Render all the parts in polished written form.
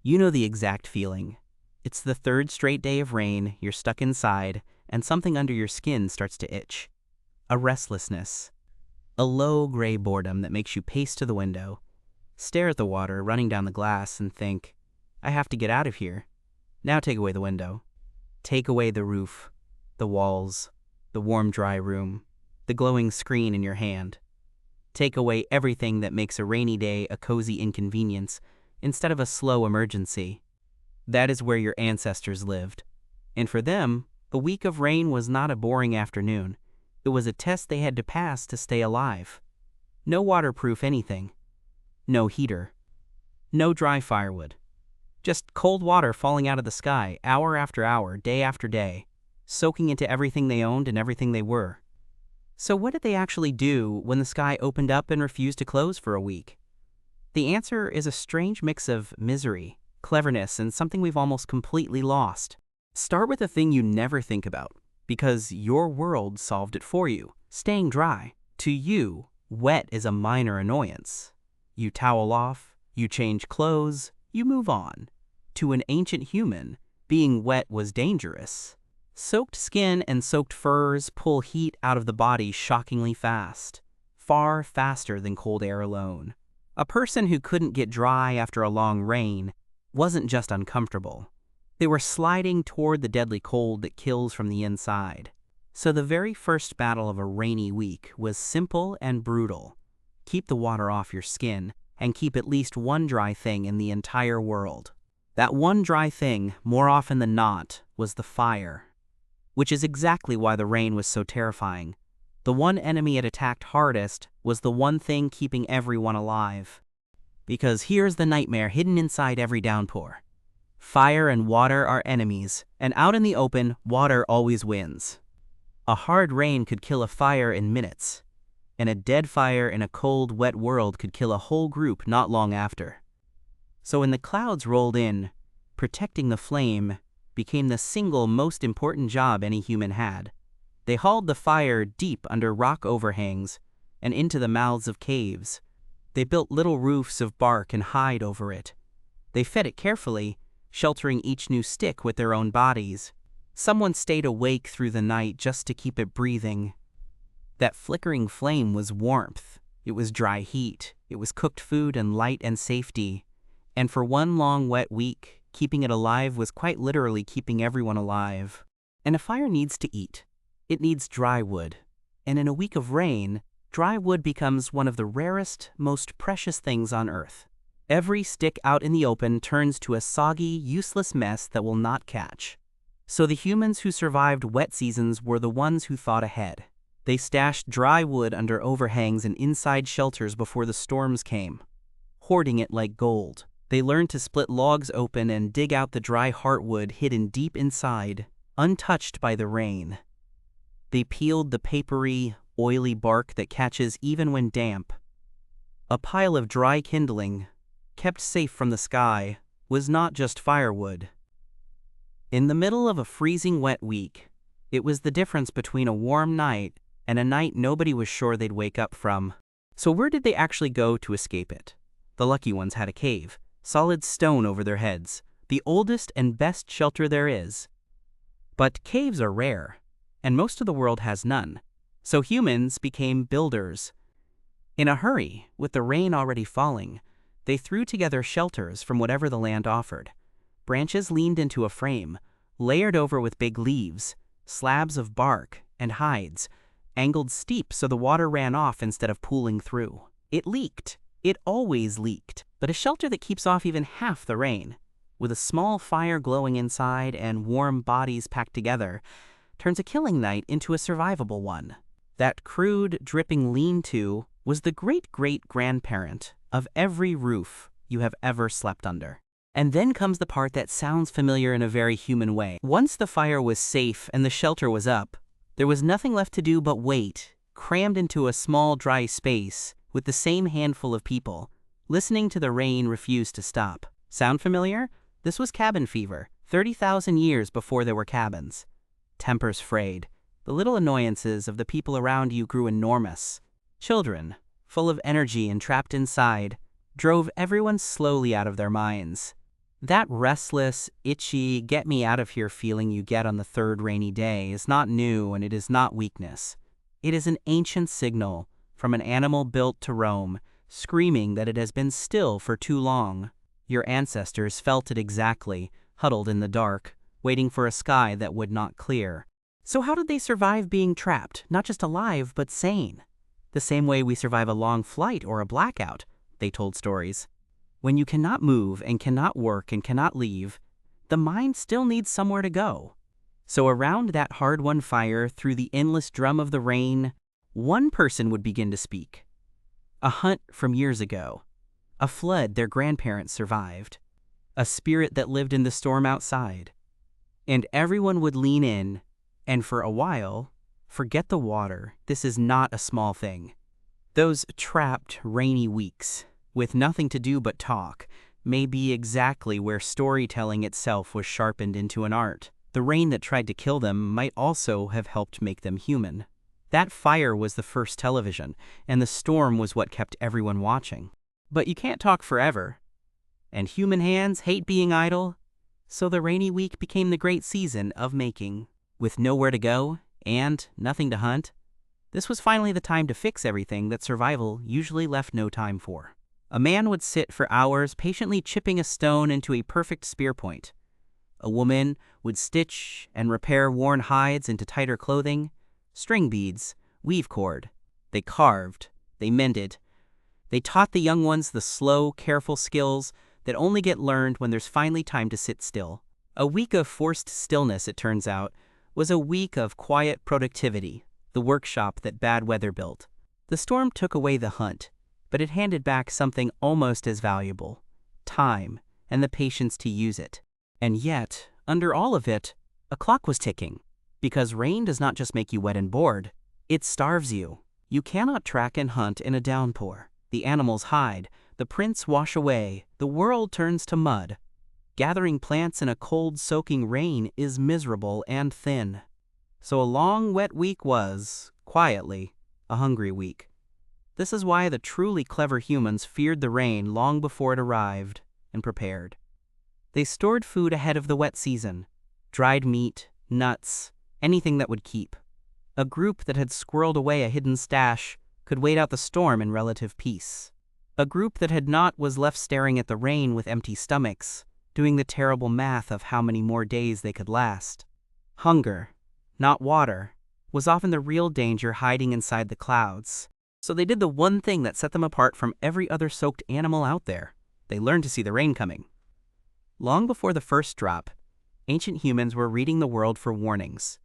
You know the exact feeling. It's the third straight day of rain, you're stuck inside, and something under your skin starts to itch. A restlessness. A low gray boredom that makes you pace to the window, stare at the water running down the glass, and think, I have to get out of here. Now take away the window. Take away the roof, the walls, the warm dry room, the glowing screen in your hand. Take away everything that makes a rainy day a cozy inconvenience instead of a slow emergency. That is where your ancestors lived. And for them, a week of rain was not a boring afternoon. It was a test they had to pass to stay alive. No waterproof anything. No heater. No dry firewood. Just cold water falling out of the sky, hour after hour, day after day, soaking into everything they owned and everything they were. So what did they actually do when the sky opened up and refused to close for a week? The answer is a strange mix of misery, cleverness, and something we've almost completely lost. Start with a thing you never think about, because your world solved it for you. Staying dry. To you, wet is a minor annoyance. You towel off, you change clothes, you move on. To an ancient human, being wet was dangerous. Soaked skin and soaked furs pull heat out of the body shockingly fast, far faster than cold air alone. A person who couldn't get dry after a long rain wasn't just uncomfortable. They were sliding toward the deadly cold that kills from the inside. So the very first battle of a rainy week was simple and brutal. Keep the water off your skin and keep at least one dry thing in the entire world. That one dry thing, more often than not, was the fire. Which is exactly why the rain was so terrifying. The one enemy it attacked hardest was the one thing keeping everyone alive. Because here's the nightmare hidden inside every downpour. Fire and water are enemies, and out in the open, water always wins. A hard rain could kill a fire in minutes, and a dead fire in a cold, wet world could kill a whole group not long after. So when the clouds rolled in, protecting the flame became the single most important job any human had. They hauled the fire deep under rock overhangs and into the mouths of caves. They built little roofs of bark and hide over it. They fed it carefully, sheltering each new stick with their own bodies. Someone stayed awake through the night just to keep it breathing. That flickering flame was warmth. It was dry heat. It was cooked food and light and safety. And for one long wet week, keeping it alive was quite literally keeping everyone alive. And a fire needs to eat. It needs dry wood. And in a week of rain, dry wood becomes one of the rarest, most precious things on Earth. Every stick out in the open turns to a soggy, useless mess that will not catch. So the humans who survived wet seasons were the ones who thought ahead. They stashed dry wood under overhangs and inside shelters before the storms came, hoarding it like gold. They learned to split logs open and dig out the dry heartwood hidden deep inside, untouched by the rain. They peeled the papery, oily bark that catches even when damp. A pile of dry kindling, kept safe from the sky, was not just firewood. In the middle of a freezing wet week, it was the difference between a warm night and a night nobody was sure they'd wake up from. So where did they actually go to escape it? The lucky ones had a cave, solid stone over their heads, the oldest and best shelter there is. But caves are rare, and most of the world has none. So humans became builders. In a hurry, with the rain already falling, they threw together shelters from whatever the land offered. Branches leaned into a frame, layered over with big leaves, slabs of bark and hides, angled steep so the water ran off instead of pooling through. It leaked. It always leaked. But a shelter that keeps off even half the rain, with a small fire glowing inside and warm bodies packed together, turns a killing night into a survivable one. That crude, dripping lean-to was the great-great-grandparent of every roof you have ever slept under. And then comes the part that sounds familiar in a very human way. Once the fire was safe and the shelter was up, there was nothing left to do but wait, crammed into a small dry space with the same handful of people, listening to the rain refuse to stop. Sound familiar? This was cabin fever, 30,000 years before there were cabins. Tempers frayed. The little annoyances of the people around you grew enormous. Children, full of energy and trapped inside, drove everyone slowly out of their minds. That restless, itchy, get-me-out-of-here feeling you get on the third rainy day is not new, and it is not weakness. It is an ancient signal from an animal built to roam, screaming that it has been still for too long. Your ancestors felt it exactly, huddled in the dark, waiting for a sky that would not clear. So how did they survive being trapped, not just alive, but sane? The same way we survive a long flight or a blackout, they told stories. When you cannot move and cannot work and cannot leave, the mind still needs somewhere to go. So around that hard-won fire, through the endless drum of the rain, one person would begin to speak. A hunt from years ago. A flood their grandparents survived. A spirit that lived in the storm outside. And everyone would lean in, and for a while, forget the water. This is not a small thing. Those trapped, rainy weeks, with nothing to do but talk, may be exactly where storytelling itself was sharpened into an art. The rain that tried to kill them might also have helped make them human. That fire was the first television, and the storm was what kept everyone watching. But you can't talk forever. And human hands hate being idle, so the rainy week became the great season of making. With nowhere to go, and nothing to hunt, this was finally the time to fix everything that survival usually left no time for. A man would sit for hours patiently chipping a stone into a perfect spear point. A woman would stitch and repair worn hides into tighter clothing, string beads, weave cord. They carved, they mended. They taught the young ones the slow, careful skills that only get learned when there's finally time to sit still. A week of forced stillness, it turns out, was a week of quiet productivity, the workshop that bad weather built. The storm took away the hunt, but it handed back something almost as valuable: time and the patience to use it. And yet, under all of it, a clock was ticking. Because rain does not just make you wet and bored, it starves you. You cannot track and hunt in a downpour. The animals hide, the prints wash away, the world turns to mud. Gathering plants in a cold, soaking rain is miserable and thin. So a long, wet week was, quietly, a hungry week. This is why the truly clever humans feared the rain long before it arrived, and prepared. They stored food ahead of the wet season: dried meat, nuts, anything that would keep. A group that had squirreled away a hidden stash could wait out the storm in relative peace. A group that had not was left staring at the rain with empty stomachs, doing the terrible math of how many more days they could last. Hunger, not water, was often the real danger hiding inside the clouds. So they did the one thing that set them apart from every other soaked animal out there. They learned to see the rain coming. Long before the first drop, ancient humans were reading the world for warnings.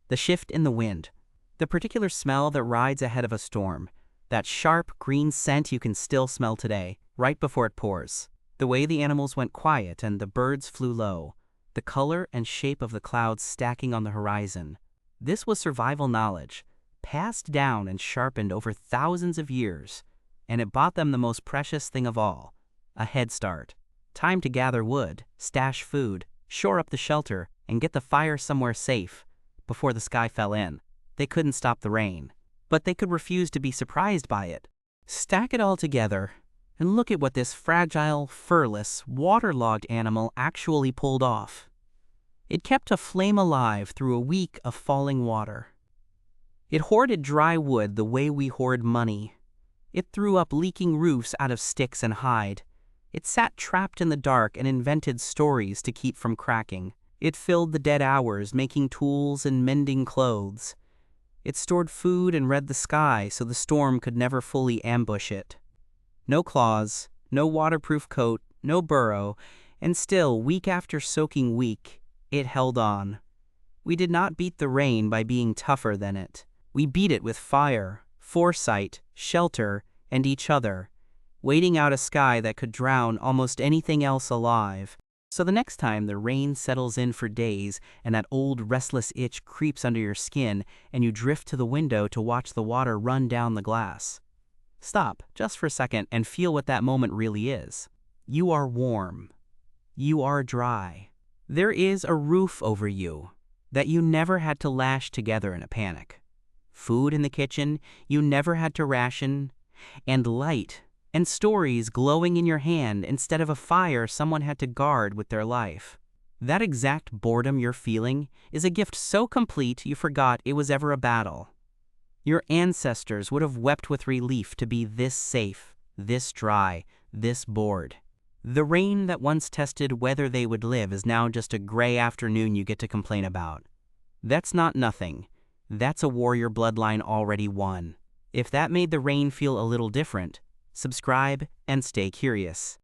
The shift in the wind, the particular smell that rides ahead of a storm, that sharp green scent you can still smell today, right before it pours. The way the animals went quiet and the birds flew low, the color and shape of the clouds stacking on the horizon. This was survival knowledge, passed down and sharpened over thousands of years, and it bought them the most precious thing of all: a head start. Time to gather wood, stash food, shore up the shelter, and get the fire somewhere safe before the sky fell in. They couldn't stop the rain, but they could refuse to be surprised by it. Stack it all together, and look at what this fragile, furless, waterlogged animal actually pulled off. It kept a flame alive through a week of falling water. It hoarded dry wood the way we hoard money. It threw up leaking roofs out of sticks and hide. It sat trapped in the dark and invented stories to keep from cracking. It filled the dead hours making tools and mending clothes. It stored food and read the sky so the storm could never fully ambush it. No claws, no waterproof coat, no burrow, and still, week after soaking week, it held on. We did not beat the rain by being tougher than it. We beat it with fire, foresight, shelter, and each other, waiting out a sky that could drown almost anything else alive. So the next time the rain settles in for days and that old restless itch creeps under your skin and you drift to the window to watch the water run down the glass, stop just for a second and feel what that moment really is. You are warm. You are dry. There is a roof over you that you never had to lash together in a panic. Food in the kitchen you never had to ration, and light and stories glowing in your hand instead of a fire someone had to guard with their life. That exact boredom you're feeling is a gift so complete you forgot it was ever a battle. Your ancestors would have wept with relief to be this safe, this dry, this bored. The rain that once tested whether they would live is now just a gray afternoon you get to complain about. That's not nothing. That's a warrior bloodline already won. If that made the rain feel a little different, subscribe and stay curious.